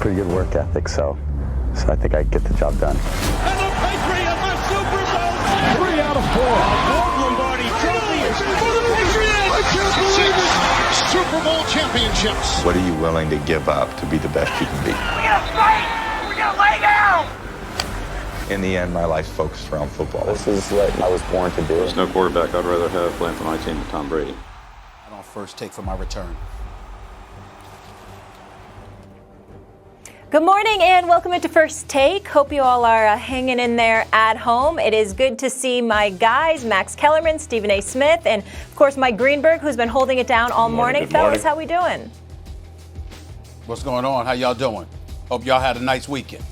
pretty good work ethic, so I think I get the job done. And the Patriots are Super Bowl 3 out of 4. Fourth Lombardi Trophy for the Patriots. I can't believe it. Super Bowl championships. What are you willing to give up to be the best you can be? We gotta fight. We gotta lay down. In the end, my life's focused around football. This is what I was born to do. There's no quarterback I'd rather have playing for my team than Tom Brady. On first take for my return. Good morning and welcome into First Take. Hope you all are hanging in there at home. It is good to see my guys, Max Kellerman, Stephen A. Smith, and of course Mike Greenberg, who's been holding it down all morning. Fellas, how we doing? What's going on? How y'all doing? Hope y'all had a nice weekend.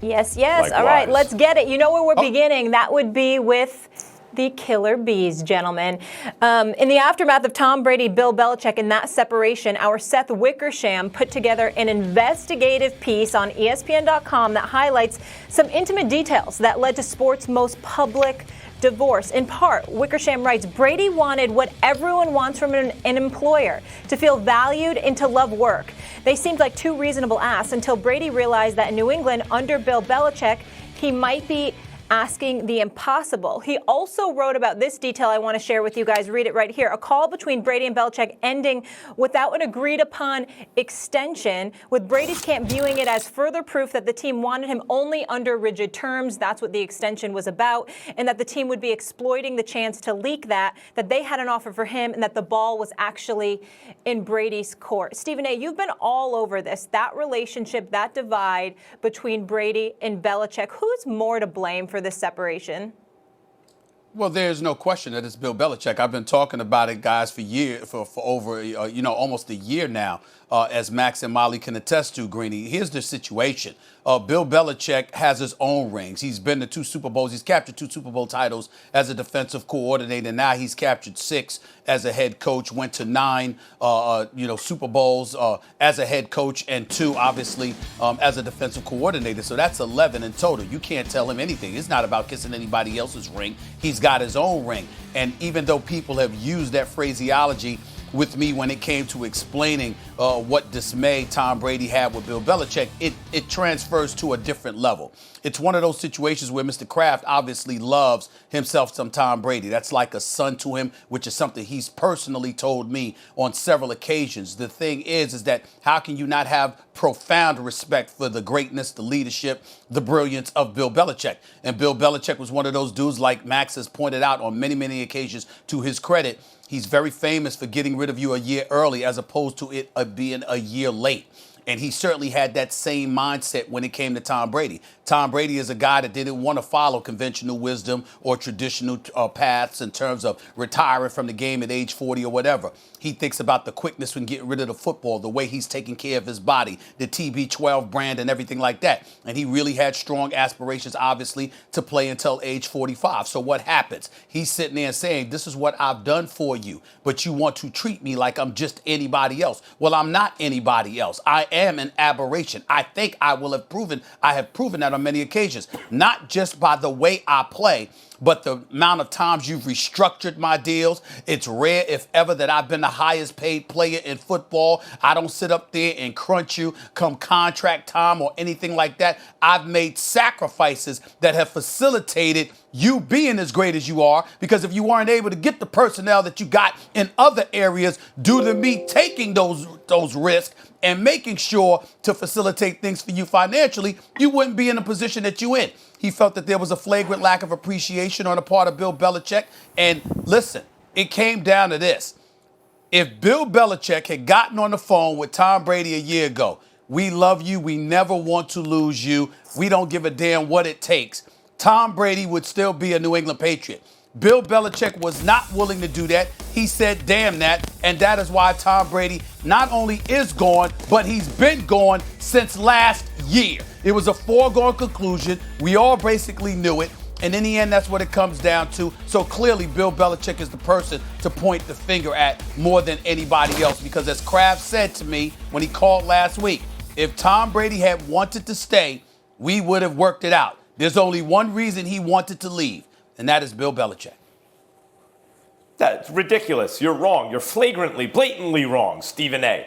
Yes. Likewise. All right, let's get it. You know where we're beginning. That would be with the Killer Bees, gentlemen. In the aftermath of Tom Brady, Bill Belichick, and that separation, our Seth Wickersham put together an investigative piece on ESPN.com that highlights some intimate details that led to sports' most public divorce. In part, Wickersham writes, Brady wanted what everyone wants from an employer, to feel valued and to love work. They seemed like two reasonable asks until Brady realized that in New England, under Bill Belichick, he might be asking the impossible. He also wrote about this detail I want to share with you guys. Read it right here. A call between Brady and Belichick ending without an agreed upon extension, with Brady's camp viewing it as further proof that the team wanted him only under rigid terms. That's what the extension was about, and that the team would be exploiting the chance to leak that they had an offer for him and that the ball was actually in Brady's court. Stephen A., you've been all over this, that relationship, that divide between Brady and Belichick. Who's more to blame for this separation? Well, there's no question that it's Bill Belichick. I've been talking about it, guys, for over almost a year now, as Max and Molly can attest to, Greeny. Here's the situation. Bill Belichick has his own rings. He's been to 2 Super Bowls. He's captured 2 Super Bowl titles as a defensive coordinator. Now he's captured 6 as a head coach, went to 9, Super Bowls as a head coach, and 2, obviously, as a defensive coordinator. So that's 11 in total. You can't tell him anything. It's not about kissing anybody else's ring. He's got his own ring. And even though people have used that phraseology with me when it came to explaining what dismay Tom Brady had with Bill Belichick, it transfers to a different level. It's one of those situations where Mr. Kraft obviously loves himself some Tom Brady. That's like a son to him, which is something he's personally told me on several occasions. The thing is that how can you not have profound respect for the greatness, the leadership, the brilliance of Bill Belichick? And Bill Belichick was one of those dudes, like Max has pointed out on many, many occasions, to his credit. He's very famous for getting rid of you a year early as opposed to it being a year late. And he certainly had that same mindset when it came to Tom Brady. Tom Brady is a guy that didn't want to follow conventional wisdom or traditional paths in terms of retiring from the game at age 40 or whatever. He thinks about the quickness when getting rid of the football, the way he's taking care of his body, the TB12 brand and everything like that. And he really had strong aspirations, obviously, to play until age 45. So what happens? He's sitting there saying, this is what I've done for you, but you want to treat me like I'm just anybody else. Well, I'm not anybody else. I am an aberration. I think I have proven that on many occasions, not just by the way I play, but the amount of times you've restructured my deals. It's rare, if ever, that I've been the highest paid player in football. I don't sit up there and crunch you come contract time or anything like that. I've made sacrifices that have facilitated you being as great as you are, because if you weren't able to get the personnel that you got in other areas due to me taking those risks and making sure to facilitate things for you financially, you wouldn't be in the position that you're in. He felt that there was a flagrant lack of appreciation on the part of Bill Belichick. And listen, it came down to this. If Bill Belichick had gotten on the phone with Tom Brady a year ago, we love you, we never want to lose you, we don't give a damn what it takes, Tom Brady would still be a New England Patriot. Bill Belichick was not willing to do that. He said, damn that. And that is why Tom Brady not only is gone, but he's been gone since last year. It was a foregone conclusion. We all basically knew it. And in the end, that's what it comes down to. So clearly, Bill Belichick is the person to point the finger at more than anybody else. Because as Kraft said to me when he called last week, if Tom Brady had wanted to stay, we would have worked it out. There's only one reason he wanted to leave, and that is Bill Belichick. That's ridiculous. You're wrong. You're flagrantly, blatantly wrong, Stephen A.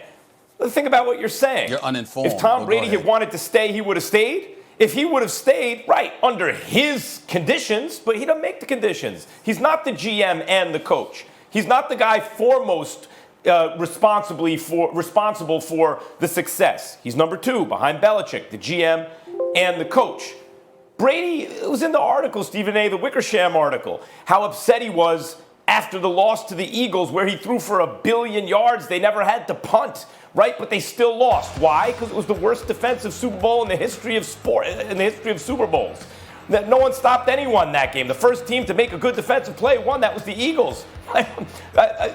Think about what you're saying. You're uninformed. If Tom Well, Brady go had wanted to stay, he would have stayed. If he would have stayed, right, under his conditions, but he doesn't make the conditions. He's not the GM and the coach. He's not the guy foremost responsible for the success. He's number 2 behind Belichick, the GM and the coach. Brady, it was in the article, Stephen A., the Wickersham article, how upset he was after the loss to the Eagles, where he threw for 1 billion yards. They never had to punt, right? But they still lost. Why? Because it was the worst defensive Super Bowl in the history of sport, in the history of Super Bowls. That no one stopped anyone that game. The first team to make a good defensive play won. That was the Eagles.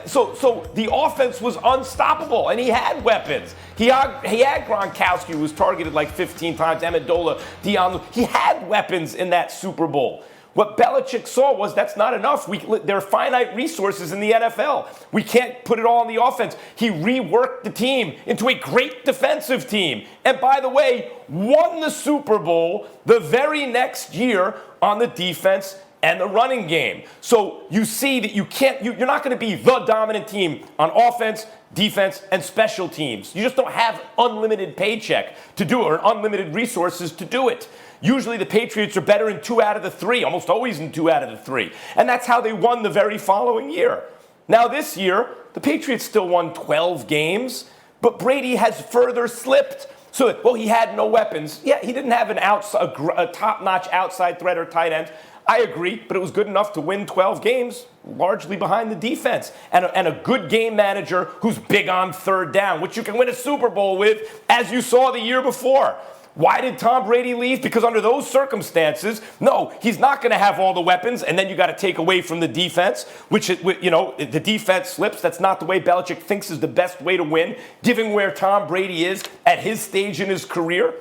So the offense was unstoppable, and he had weapons. He had Gronkowski, who was targeted like 15 times, Amendola, Dion. He had weapons in that Super Bowl. What Belichick saw was that's not enough. There are finite resources in the NFL. We can't put it all on the offense. He reworked the team into a great defensive team. And by the way, won the Super Bowl the very next year on the defense and the running game. So you see that you're not going to be the dominant team on offense, defense, and special teams. You just don't have unlimited paycheck to do it or unlimited resources to do it. Usually the Patriots are better in 2 out of the 3, almost always in 2 out of the 3. And that's how they won the very following year. Now this year, the Patriots still won 12 games, but Brady has further slipped. So, well, he had no weapons. Yeah, he didn't have a top-notch outside threat or tight end. I agree, but it was good enough to win 12 games, largely behind the defense. And a good game manager who's big on third down, which you can win a Super Bowl with, as you saw the year before. Why did Tom Brady leave? Because under those circumstances, no, he's not going to have all the weapons, and then you got to take away from the defense, which, the defense slips. That's not the way Belichick thinks is the best way to win, given where Tom Brady is at his stage in his career.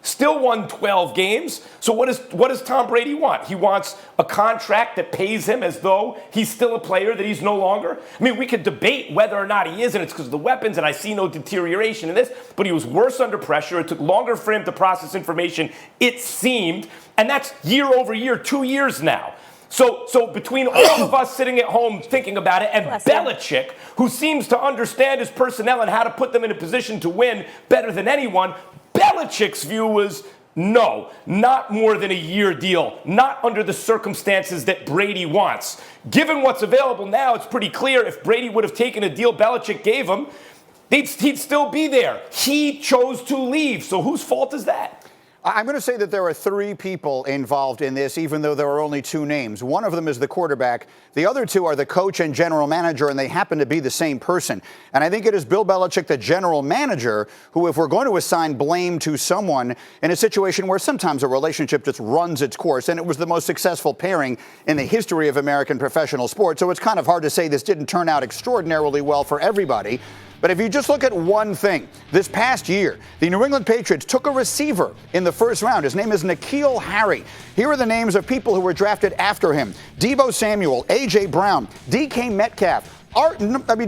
Still won 12 games. So what does Tom Brady want? He wants a contract that pays him as though he's still a player that he's no longer. I mean, we could debate whether or not he is, and it's because of the weapons, and I see no deterioration in this, but he was worse under pressure. It took longer for him to process information, it seemed, and that's year over year, 2 years now. So between all of us sitting at home thinking about it and Belichick, who seems to understand his personnel and how to put them in a position to win better than anyone, Belichick's view was, no, not more than a year deal, not under the circumstances that Brady wants. Given what's available now, it's pretty clear if Brady would have taken a deal Belichick gave him, he'd still be there. He chose to leave, so whose fault is that? I'm going to say that there are 3 people involved in this, even though there are only 2 names. One of them is the quarterback. The other 2 are the coach and general manager, and they happen to be the same person. And I think it is Bill Belichick, the general manager, who, if we're going to assign blame to someone in a situation where sometimes a relationship just runs its course, and it was the most successful pairing in the history of American professional sports, so it's kind of hard to say this didn't turn out extraordinarily well for everybody. But if you just look at one thing, this past year, the New England Patriots took a receiver in the first round. His name is N'Keal Harry. Here are the names of people who were drafted after him: Deebo Samuel, A.J. Brown, DK Metcalf.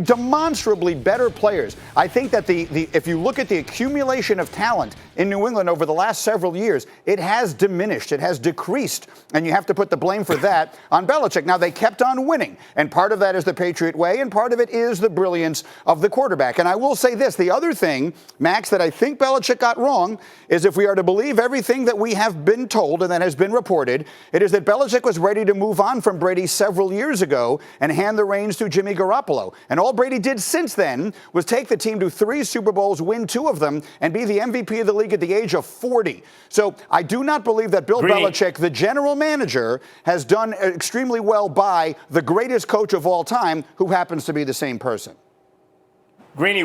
Demonstrably better players. I think that if you look at the accumulation of talent in New England over the last several years, it has diminished, it has decreased, and you have to put the blame for that on Belichick. Now, they kept on winning, and part of that is the Patriot way, and part of it is the brilliance of the quarterback. And I will say this, the other thing, Max, that I think Belichick got wrong is, if we are to believe everything that we have been told and that has been reported, it is that Belichick was ready to move on from Brady several years ago and hand the reins to Jimmy Garoppolo. And all Brady did since then was take the team to 3 Super Bowls, win 2 of them, and be the MVP of the league at the age of 40. So I do not believe that Bill Belichick, the general manager, has done extremely well by the greatest coach of all time, who happens to be the same person. Greeny,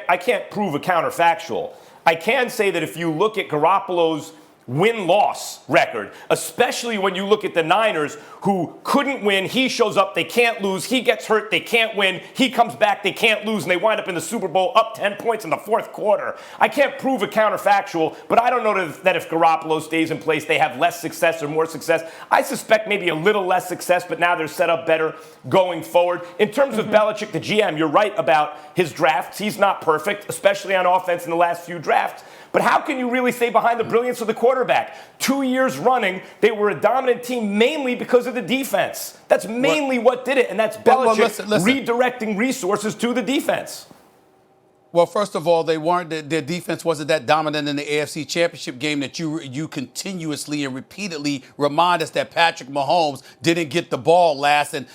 I can't prove a counterfactual. I can say that if you look at Garoppolo's win-loss record, especially when you look at the Niners, who couldn't win, he shows up, they can't lose, he gets hurt, they can't win, he comes back, they can't lose, and they wind up in the Super Bowl up 10 points in the 4th quarter. I can't prove a counterfactual, but I don't know that if Garoppolo stays in place, they have less success or more success. I suspect maybe a little less success, but now they're set up better going forward. In terms of Belichick, the GM, you're right about his drafts. He's not perfect, especially on offense in the last few drafts. But how can you really stay behind the brilliance of the quarterback? 2 years running, they were a dominant team mainly because of the defense. That's mainly what did it, and that's Belichick redirecting resources to the defense. Well, first of all, they weren't. Their defense wasn't that dominant in the AFC Championship game that you continuously and repeatedly remind us that Patrick Mahomes didn't get the ball last, and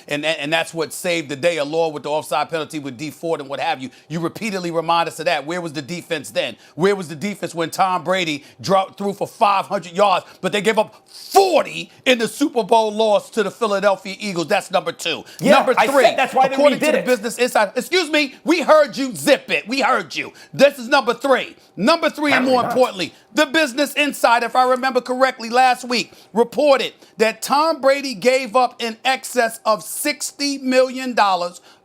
that's what saved the day, along with the offside penalty with D Ford and what have you. You repeatedly remind us of that. Where was the defense then? Where was the defense when Tom Brady threw for 500 yards, but they gave up 40 in the Super Bowl loss to the Philadelphia Eagles? That's number 2. Yeah, Number 3. I said that's why they according to redid the it. Business Insider. Excuse me, we heard you. Zip it. We heard you. This is number 3. Number 3, and more importantly, the Business Insider, if I remember correctly, last week reported that Tom Brady gave up in excess of $60 million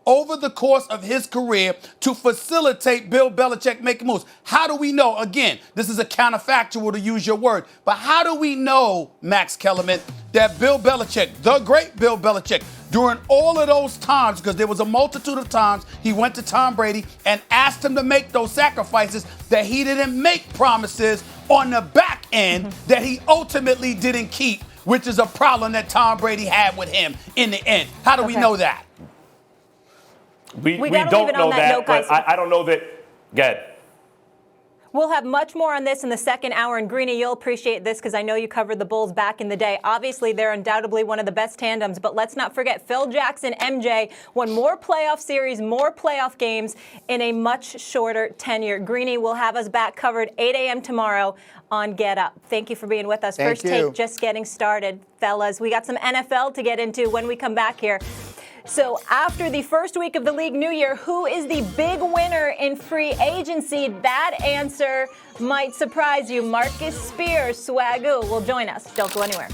over the course of his career to facilitate Bill Belichick making moves. How do we know? Again, this is a counterfactual, to use your word, but how do we know, Max Kellerman, that Bill Belichick, the great Bill Belichick, during all of those times, because there was a multitude of times he went to Tom Brady and asked him to make those sacrifices, that he didn't make promises on the back end that he ultimately didn't keep, which is a problem that Tom Brady had with him in the end? How do we know that? We don't know that, but I don't know that. Go ahead. We'll have much more on this in the second hour. And Greeny, you'll appreciate this because I know you covered the Bulls back in the day. Obviously, they're undoubtedly one of the best tandems. But let's not forget Phil Jackson, MJ, won more playoff series, more playoff games in a much shorter tenure. Greeny will have us back covered 8 a.m. tomorrow on Get Up. Thank you for being with us. First Take just getting started, fellas. We got some NFL to get into when we come back here. So after the first week of the league new year, who is the big winner in free agency? That answer might surprise you. Marcus Spears, Swagoo, will join us. Don't go anywhere.